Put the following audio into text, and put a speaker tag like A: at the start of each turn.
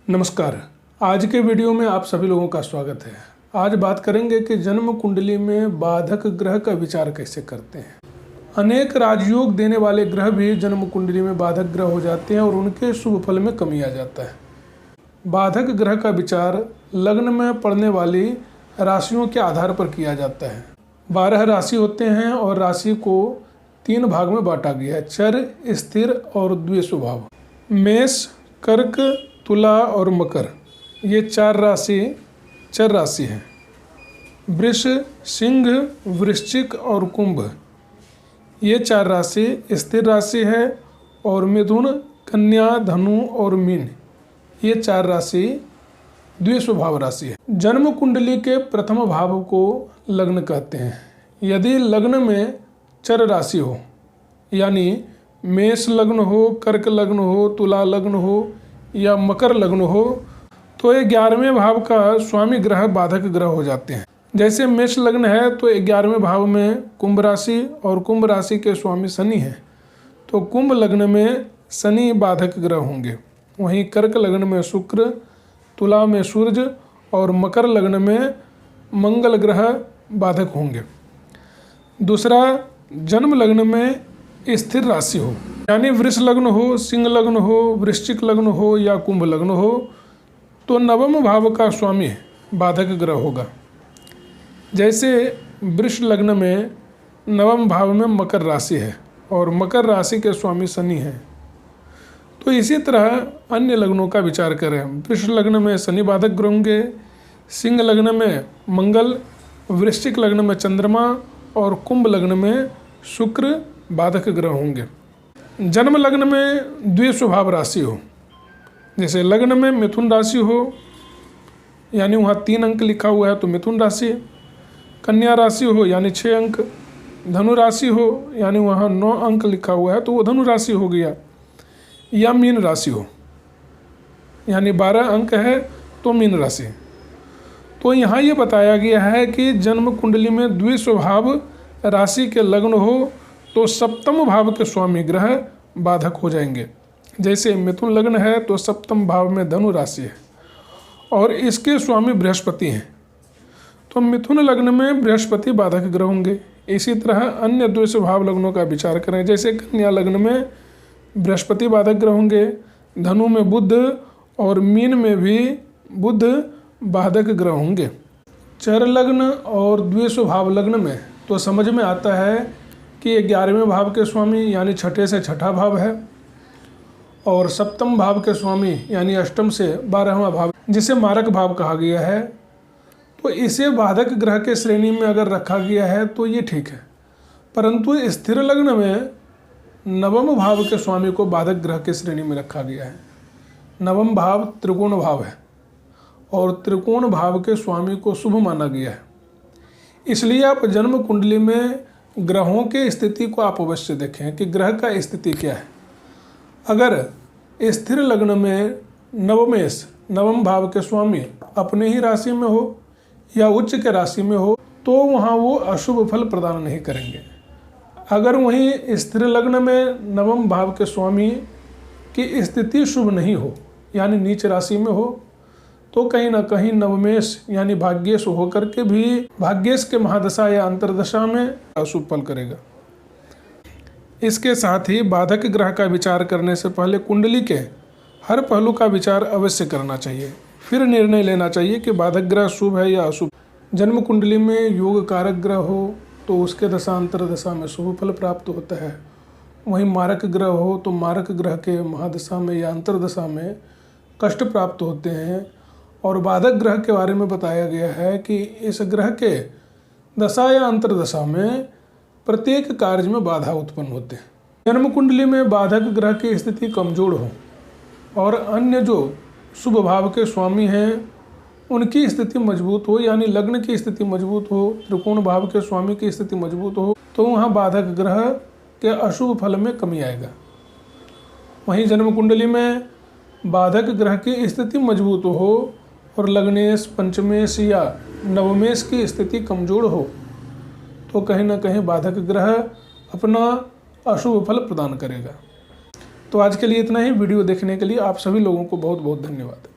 A: नमस्कार। आज के वीडियो में आप सभी लोगों का स्वागत है। आज बात करेंगे कि जन्म कुंडली में बाधक ग्रह का विचार कैसे करते हैं। अनेक राजयोग देने वाले ग्रह भी जन्म कुंडली में बाधक ग्रह हो जाते हैं और उनके शुभ फल में कमी आ जाता है। बाधक ग्रह का विचार लग्न में पड़ने वाली राशियों के आधार पर किया जाता है। 12 राशि होते हैं और राशि को 3 भाग में बांटा गया है, चर, स्थिर और द्विस्वभाव। मेष, कर्क, तुला और मकर, ये 4 राशि चर राशि हैं। वृष, सिंह, वृश्चिक और कुंभ, ये 4 राशि स्थिर राशि है। और मिथुन, कन्या, धनु और मीन, ये 4 राशि द्विस्वभाव राशि है। जन्म कुंडली के प्रथम भाव को लग्न कहते हैं। यदि लग्न में चर राशि हो, यानी मेष लग्न हो, कर्क लग्न हो, तुला लग्न हो या मकर लग्न हो, तो 11वें भाव का स्वामी ग्रह बाधक ग्रह हो जाते हैं। जैसे मेष लग्न है तो 11वें भाव में कुंभ राशि और कुंभ राशि के स्वामी शनि हैं, तो कुंभ लग्न में शनि बाधक ग्रह होंगे। वहीं कर्क लग्न में शुक्र, तुला में सूर्य और मकर लग्न में मंगल ग्रह बाधक होंगे। दूसरा, जन्म लग्न में स्थिर राशि हो, यानी वृष लग्न हो, सिंह लग्न हो, वृश्चिक लग्न हो या कुंभ लग्न हो, तो 9वें भाव का स्वामी बाधक ग्रह होगा। जैसे वृष लग्न में 9वें भाव में मकर राशि है और मकर राशि के स्वामी शनि हैं। तो इसी तरह अन्य लग्नों का विचार करें। वृष लग्न में शनि बाधक ग्रह होंगे, सिंह लग्न में मंगल, वृश्चिक लग्न में चंद्रमा और कुंभ लग्न में शुक्र बाधक ग्रह होंगे। जन्म लग्न में द्विस्वभाव राशि हो, जैसे लग्न में मिथुन राशि हो, यानी वहाँ 3 अंक लिखा हुआ है तो मिथुन राशि। कन्या राशि हो यानी 6 अंक। धनु राशि हो यानी वहाँ 9 अंक लिखा हुआ है तो वो धनु राशि हो गया। या मीन राशि हो, यानी 12 अंक है तो मीन राशि। तो यहाँ ये बताया गया है कि जन्म कुंडली में द्विस्वभाव राशि के लग्न हो तो 7वें भाव के स्वामी ग्रह बाधक हो जाएंगे। जैसे मिथुन लग्न है तो 7वें भाव में धनु राशि है और इसके स्वामी बृहस्पति हैं, तो मिथुन लग्न में बृहस्पति बाधक ग्रह होंगे। इसी तरह अन्य द्विस्वभाव लग्नों का विचार करें। जैसे कन्या लग्न में बृहस्पति बाधक ग्रह होंगे, धनु में बुध और मीन में भी बुध बाधक ग्रह होंगे। चर लग्न और द्विस्वभाव लग्न में तो समझ में आता है कि 11वें भाव के स्वामी यानी 6ठे से 6ठा भाव है और 7वें भाव के स्वामी यानी 8म से 12वां भाव, जिसे मारक भाव कहा गया है, तो इसे बाधक ग्रह के श्रेणी में अगर रखा गया है तो ये ठीक है। परंतु स्थिर लग्न में 9वें भाव के स्वामी को बाधक ग्रह के श्रेणी में रखा गया है। 9वां भाव त्रिकोण भाव है और त्रिकोण भाव के स्वामी को शुभ माना गया है। इसलिए आप जन्म कुंडली में ग्रहों के स्थिति को आप अवश्य देखें कि ग्रह का स्थिति क्या है। अगर स्थिर लग्न में नवमेश 9वें भाव के स्वामी अपने ही राशि में हो या उच्च के राशि में हो तो वहाँ वो अशुभ फल प्रदान नहीं करेंगे। अगर वहीं स्थिर लग्न में 9वें भाव के स्वामी की स्थिति शुभ नहीं हो यानी नीच राशि में हो तो कहीं ना कहीं नवमेश यानी भाग्येश होकर के भी भाग्येश के महादशा या अंतर्दशा में अशुभ फल करेगा। इसके साथ ही बाधक ग्रह का विचार करने से पहले कुंडली के हर पहलू का विचार अवश्य करना चाहिए, फिर निर्णय लेना चाहिए कि बाधक ग्रह शुभ है या अशुभ। जन्म कुंडली में योग कारक ग्रह हो तो उसके दशा अंतर्दशा में शुभ फल प्राप्त होता है। वहीं मारक ग्रह हो तो मारक ग्रह के महादशा में या अंतर्दशा में कष्ट प्राप्त होते हैं। और बाधक ग्रह के बारे में बताया गया है कि इस ग्रह के दशा या अंतर्दशा में प्रत्येक कार्य में बाधा उत्पन्न होते हैं। जन्म कुंडली में बाधक ग्रह की स्थिति कमजोर हो और अन्य जो शुभ भाव के स्वामी हैं उनकी स्थिति मजबूत हो, यानी लग्न की स्थिति मजबूत हो, त्रिकोण भाव के स्वामी की स्थिति मजबूत हो, तो वहाँ बाधक ग्रह के अशुभ फल में कमी आएगा। वहीं जन्म कुंडली में बाधक ग्रह की स्थिति मजबूत हो और लग्नेश, पंचमेश या नवमेश की स्थिति कमजोर हो तो कहीं ना कहीं बाधक ग्रह अपना अशुभ फल प्रदान करेगा। तो आज के लिए इतना ही। वीडियो देखने के लिए आप सभी लोगों को बहुत बहुत धन्यवाद।